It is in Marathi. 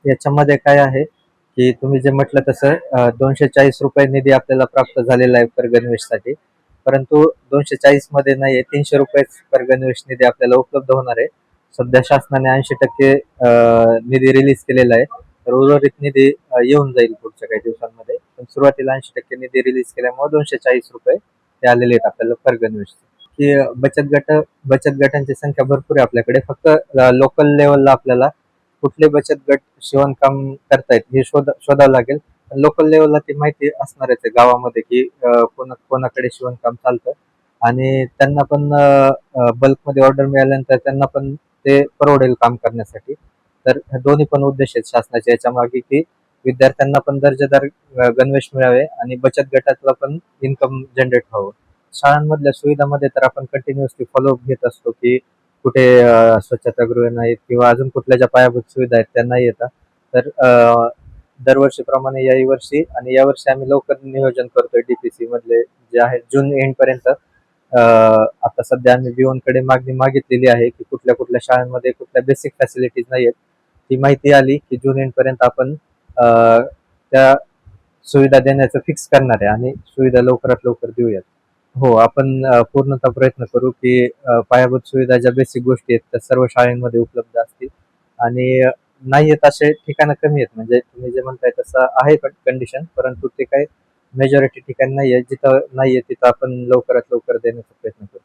याच्यामध्ये काय आहे, की तुम्ही जे म्हटलं तसं ₹240 निधी आपल्याला प्राप्त झालेला आहे per गणवेशसाठी. परंतु 240 मध्ये नाहीये, ₹300 per गणवेश निधी आपल्याला उपलब्ध होणार आहे. सध्या शासनाने 80% निधी रिलीज केलेला आहे. तर उर्वरित निधी येऊन जाईल पुढच्या काही दिवसांमध्ये. पण सुरुवातीला 80% निधी रिलीज केल्यामुळे ₹240 ते आलेले आहेत आपल्याला per गणवेश. की बचत गटांची संख्या भरपूर आहे आपल्याकडे. फक्त लोकल लेवलला आपल्याला कुठले बचत गट शिवणकाम करतायत हे शोधावं लागेल. लोकल लेवलला ती माहिती असणारच आहे गावामध्ये, की कोणाकडे शिवणकाम चालतं आणि त्यांना पण बल्कमध्ये ऑर्डर मिळाल्यानंतर त्यांना पण ते परवडेल काम करण्यासाठी. तर हे दोन्ही पण उद्देश आहेत शासनाचे याच्यामागे, की विद्यार्थ्यांना पण दर्जेदार गणवेश मिळावे आणि बचत गटातलं पण इन्कम जनरेट व्हावं. शाळांमधल्या सुविधामध्ये तर आपण कंटिन्युअसली फॉलोअप घेत असतो, की कुठे स्वच्छतागृह नाहीत किंवा अजून कुठल्या ज्या पायाभूत सुविधा आहेत त्या नाही येतात. तर दरवर्षीप्रमाणे याही वर्षी आणि यावर्षी आम्ही लवकर नियोजन करतोय डीपीसी मधले जे आहेत जून एंड पर्यंत. आता सध्या आम्ही कडे मागणी मागितलेली आहे, की कुठल्या कुठल्या शाळांमध्ये कुठल्या बेसिक फॅसिलिटीज नाही आहेत. ती माहिती आली की जून एंड पर्यंत आपण त्या सुविधा देण्याचं फिक्स करणार आहे आणि सुविधा लवकरात लवकर देऊयात. हो, आपण पूर्णतः प्रयत्न करू, की पायाभूत सुविधा ज्या बेसिक गोष्टी आहेत त्या सर्व शाळांमध्ये उपलब्ध असतील आणि नाही आहेत असे ठिकाणं कमी आहेत. म्हणजे तुम्ही जे म्हणताय तसं आहे कंडिशन, परंतु ते काही मेजॉरिटी ठिकाणी नाही आहे. जिथं नाही आहे तिथं आपण लवकरात लवकर देण्याचा प्रयत्न करू.